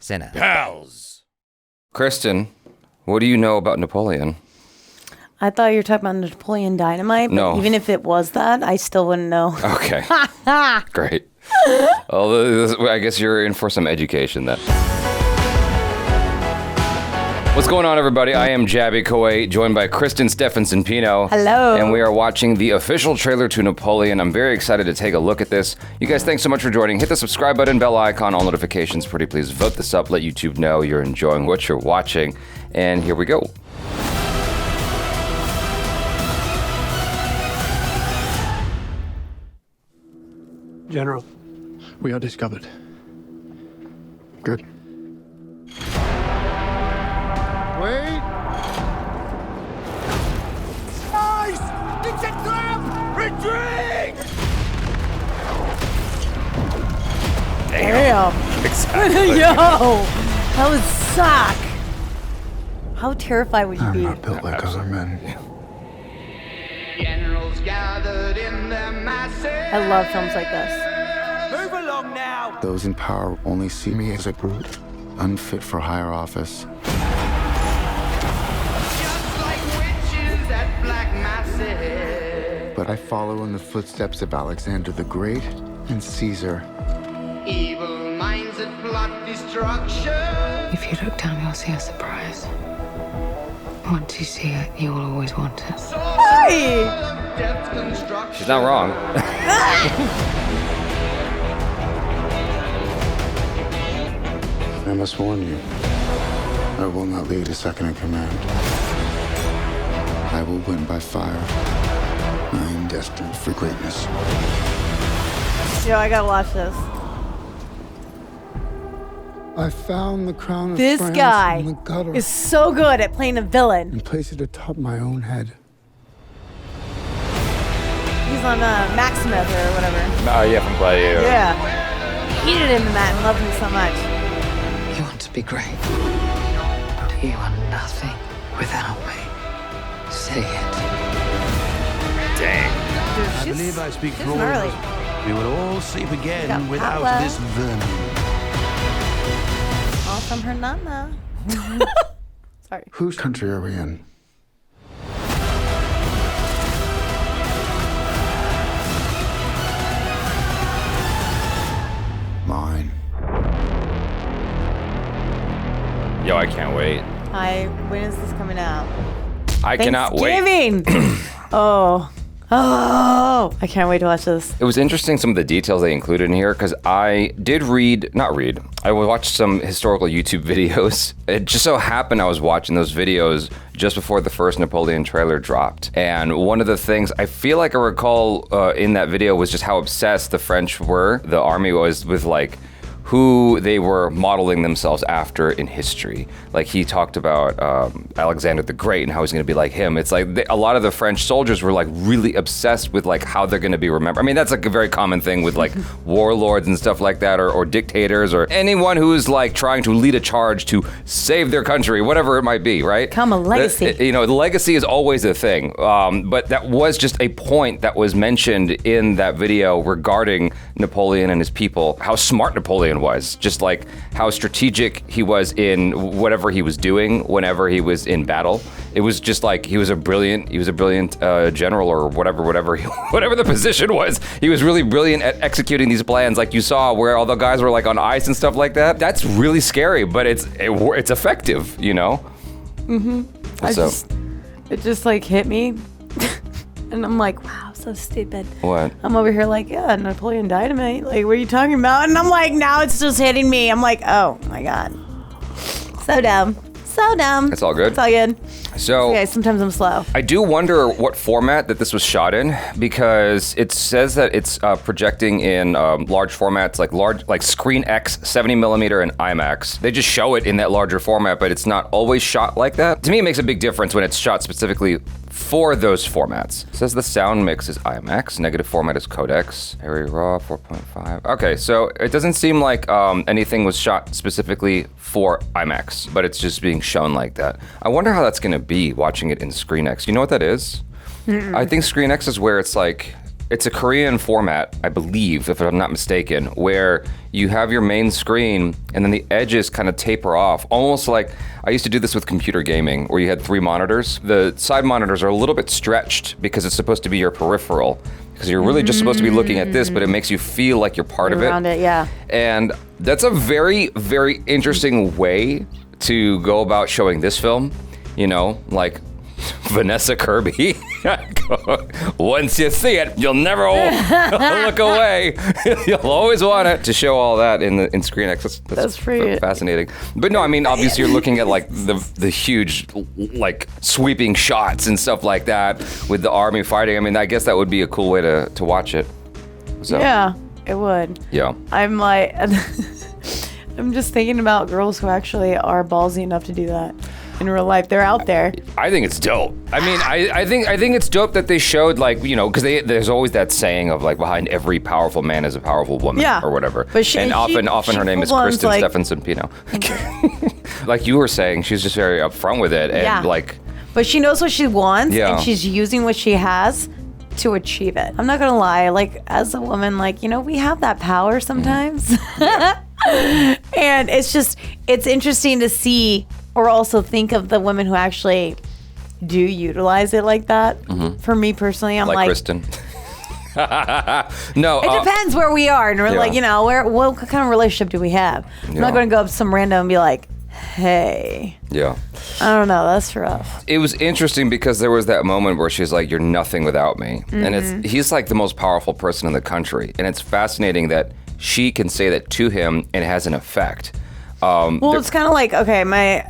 CinePals. KRISTEN, what do you know about Napoleon? I thought you were talking about Napoleon Dynamite, but No. even if it was that, I still wouldn't know. Okay. Great. Although, I guess you're in for some education then. What's going on, everybody? I am Jabby Kuwait, joined by KRISTEN Stephenson-Pino. Hello. And we are watching the official trailer to Napoleon. I'm very excited to take a look at this. You guys, thanks so much for joining. Hit the subscribe button, bell icon, all notifications. Pretty please vote this up. Let YouTube know you're enjoying what you're watching. And here we go. General, we are discovered. Good. Wait! Guys! It's a trap! Retreat! Damn. Exactly. Yo, that would suck. How terrified would you I'm be? not built like other men. Generals gathered in their masses. I love films like this. Move along now! Those in power only see me as a brute, unfit for higher office. Just like witches at black masses. But I follow in the footsteps of Alexander the Great and Caesar. Evil minds that plot destruction. If you look down, you'll see a surprise. Once you see it, you will always want it. Hey! Death's construction. She's not wrong. I must warn you, I will not lead a second in command. I will win by fire. I am destined for greatness. Yo, I gotta watch this. I found the crown of This France guy in the gutter is so good at playing a villain. and placed it atop my own head. He's on Maximus or whatever. Yeah, from Gladiator. Yeah. Hated him in that and loved him so much. You want to be great, but you are nothing without me. Say it. Dang. Dude, I believe I speak for all of gnarly. us. We will all sleep Got again without power. this vermin. All from her nana. Sorry. Whose country are we in? Mine. Yo, I can't wait. When is this coming out? I cannot wait. Thanksgiving! Oh, I can't wait to watch this. It was interesting, some of the details they included in here, because I did I watched some historical YouTube videos. It just so happened I was watching those videos just before the first Napoleon trailer dropped. And one of the things I feel like I recall in that video was just how obsessed the French were, the army was, with like who they were modeling themselves after in history. Like he talked about Alexander the Great and how he's gonna be like him. It's like a lot of the French soldiers were like really obsessed with like how they're gonna be remembered. I mean, that's like a very common thing with like warlords and stuff like that, or dictators, or anyone who's like trying to lead a charge to save their country, whatever it might be, right? Become a legacy. The legacy is always a thing. But that was just a point that was mentioned in that video regarding Napoleon and his people, how smart Napoleon was, just like how strategic he was in whatever he was doing whenever he was in battle. It was just like he was a brilliant general, or whatever the position was. He was really brilliant at executing these plans, like you saw where all the guys were like on ice and stuff like that. That's really scary, but it's effective, you know? Mm-hmm. It just like hit me. And I'm like, wow, so stupid. What? I'm over here like, yeah, Napoleon Dynamite. Like, what are you talking about? And I'm like, now it's just hitting me. I'm like, oh my God. So dumb. So dumb. It's all good. It's all good. So Okay, sometimes I'm slow. I do wonder what format that this was shot in, because it says that it's projecting in large formats, like Screen X, 70 millimeter, and IMAX. They just show it in that larger format, but it's not always shot like that. To me, it makes a big difference when it's shot specifically for those formats. It says the sound mix is IMAX, negative format is codex, area raw 4.5. Okay, so it doesn't seem like anything was shot specifically for IMAX, but it's just being shown like that. I wonder how that's gonna be watching it in Screen X. You know what that is? I think Screen X is where it's like It's a Korean format, I believe, if I'm not mistaken, where you have your main screen and then the edges kind of taper off. Almost like, I used to do this with computer gaming, where you had 3 monitors. The side monitors are a little bit stretched because it's supposed to be your peripheral. Because you're really just supposed to be looking at this, but it makes you feel like you're part of it. Around it, yeah. And that's a very, very interesting way to go about showing this film. You know, like Vanessa Kirby. Once you see it, you'll never look away. You'll always want it. To show all that in Screen X, that's pretty fascinating. But no, I mean, obviously you're looking at like the huge, like sweeping shots and stuff like that with the army fighting. I mean, I guess that would be a cool way to watch it. So, yeah, it would. Yeah. I'm like, I'm just thinking about girls who actually are ballsy enough to do that in real life. They're out there. I think it's dope. I mean, I think it's dope that they showed, like, you know, because there's always that saying of like, behind every powerful man is a powerful woman, or whatever. But often her name is KRISTEN like, Stephenson Pino. Like you were saying, she's just very upfront with it, and like. But she knows what she wants, and she's using what she has to achieve it. I'm not gonna lie, like as a woman, like, you know, we have that power sometimes. And it's interesting to see, or also think of the women who actually do utilize it like that. For me personally, I'm like KRISTEN. No, it depends where we are, and we're like, you know, what kind of relationship do we have? I'm not going to go up to some random and be like, hey. Yeah. I don't know. That's rough. It was interesting because there was that moment where she's like, "You're nothing without me," and he's like the most powerful person in the country, and it's fascinating that she can say that to him and it has an effect. Well, it's kind of like, okay, my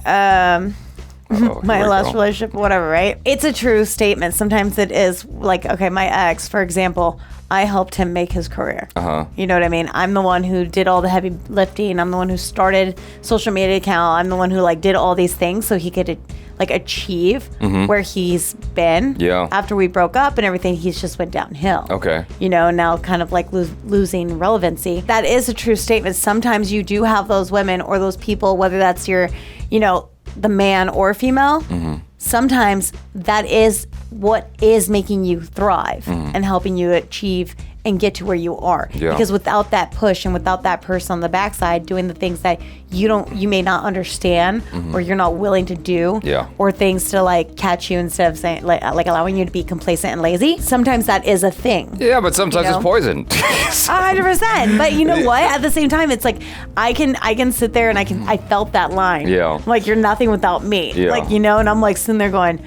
last relationship, whatever, right? It's a true statement. Sometimes it is like, okay, my ex, for example, I helped him make his career. You know what I mean? I'm the one who did all the heavy lifting. I'm the one who started social media account. I'm the one who like did all these things so he could like achieve where he's been. Yeah. After we broke up and everything, he's just went downhill. Okay. You know, now kind of like losing relevancy. That is a true statement. Sometimes you do have those women or those people, whether that's your, you know, the man or female. Sometimes that is what is making you thrive and helping you achieve and get to where you are. Because without that push and without that person on the backside doing the things that you may not understand or you're not willing to do, or things to like catch you instead of saying like allowing you to be complacent and lazy, sometimes that is a thing. Yeah, but sometimes it's poison. 100%. But you know what? At the same time, it's like I can sit there and I felt that line. Yeah. Like, you're nothing without me. Yeah. Like, you know, and I'm like sitting there going,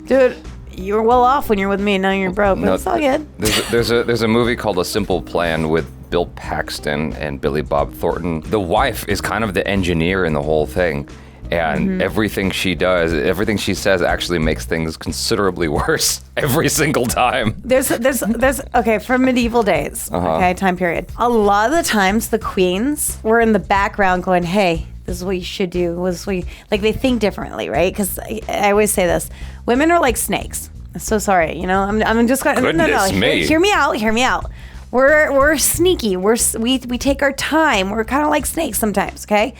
dude, you were well off when you're with me, and now you're broke. But it's all good. There's a movie called A Simple Plan with Bill Paxton and Billy Bob Thornton. The wife is kind of the engineer in the whole thing. And everything she does, everything she says actually makes things considerably worse every single time. There's okay, from medieval days, okay, time period. A lot of the times the queens were in the background going, hey, this is what you should do. Like, they think differently, right? Because I always say this, women are like snakes. I'm so sorry, you know, I'm just going, no, hear me out. We're sneaky. We take our time. We're kind of like snakes sometimes, okay?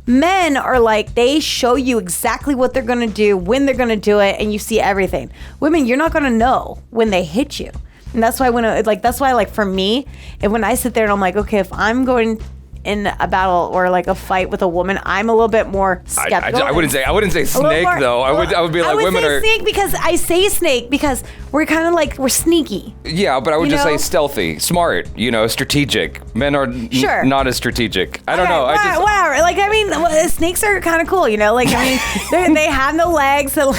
Men are like, they show you exactly what they're going to do, when they're going to do it, and you see everything. Women, you're not going to know when they hit you. And that's why for me, and when I sit there and I'm like, okay, if I'm going in a battle or like a fight with a woman, I'm a little bit more skeptical. I wouldn't say snake though. I would be like, women are snake, because I say snake because we're kind of like, we're sneaky. Yeah, but I would just say stealthy, smart, you know, strategic. Men are not as strategic. I don't know. Whatever. Like, I mean, snakes are kind of cool, you know. Like, I mean, they have no legs. So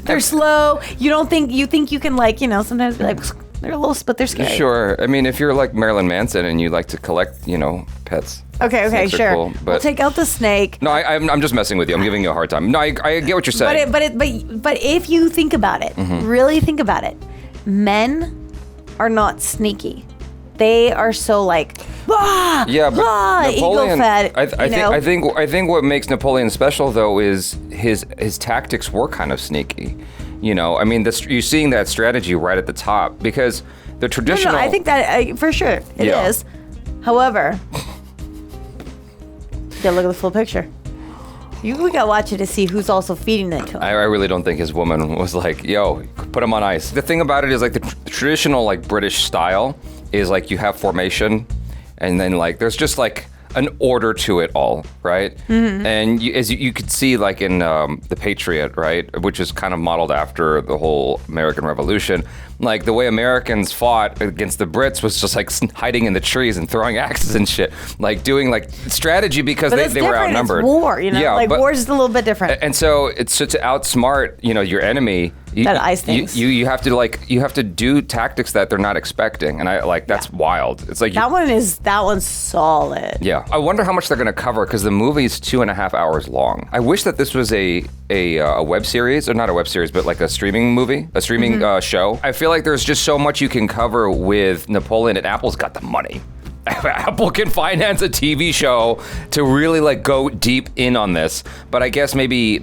they're slow. You think you can, like, you know, sometimes be like, they're a little, but they're scary. Sure. I mean, if you're like Marilyn Manson and you like to collect, you know, pets. Okay, sure. Cool, we'll take out the snake. No, I'm just messing with you. I'm giving you a hard time. No, I get what you're saying. But if you think about it, really think about it, men are not sneaky. They are so like, Napoleon. Ego-fed. I think what makes Napoleon special though is his tactics were kind of sneaky. You know, I mean, you're seeing that strategy right at the top because the traditional. No, I think that for sure it is. However, you gotta look at the full picture. You gotta watch it to see who's also feeding it to him. I really don't think his woman was like, yo, put him on ice. The thing about it is like the traditional like British style is like you have formation and then like there's just like an order to it all, right? Mm-hmm. And as you could see like in The Patriot, right? Which is kind of modeled after the whole American Revolution. Like the way Americans fought against the Brits was just like hiding in the trees and throwing axes and shit. Like doing like strategy because they were outnumbered. It's war, you know? Yeah, like war's just a little bit different. And so it's to outsmart, you know, your enemy. That ice things. You have to do tactics that they're not expecting, and I like that's wild. It's like that one's solid. Yeah, I wonder how much they're gonna cover because the movie is 2.5 hours long. I wish that this was a web series, or not a web series, but like a streaming movie, a streaming show. I feel like there's just so much you can cover with Napoleon, and Apple's got the money. Apple can finance a TV show to really like go deep in on this, but I guess maybe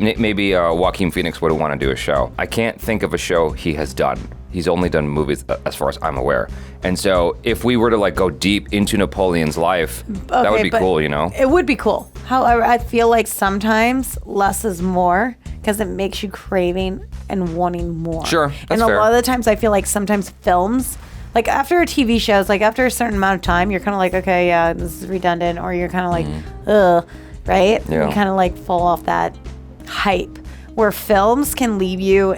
Joaquin Phoenix would want to do a show. I can't think of a show he has done. He's only done movies as far as I'm aware. And so if we were to like go deep into Napoleon's life, that would be cool, you know? It would be cool. However, I feel like sometimes less is more because it makes you craving and wanting more. Sure, that's and fair. A lot of the times I feel like sometimes films, like after a TV show, it's like after a certain amount of time, you're kind of like, okay, yeah, this is redundant, or you're kind of like, ugh, right? Yeah. You kind of like fall off that hype. Where films can leave you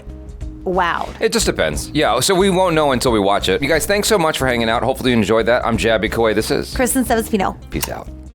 wowed. It just depends. Yeah, so we won't know until we watch it. You guys, thanks so much for hanging out. Hopefully you enjoyed that. I'm Jabby Kawai. This is KRISTEN Sevespino. Peace out.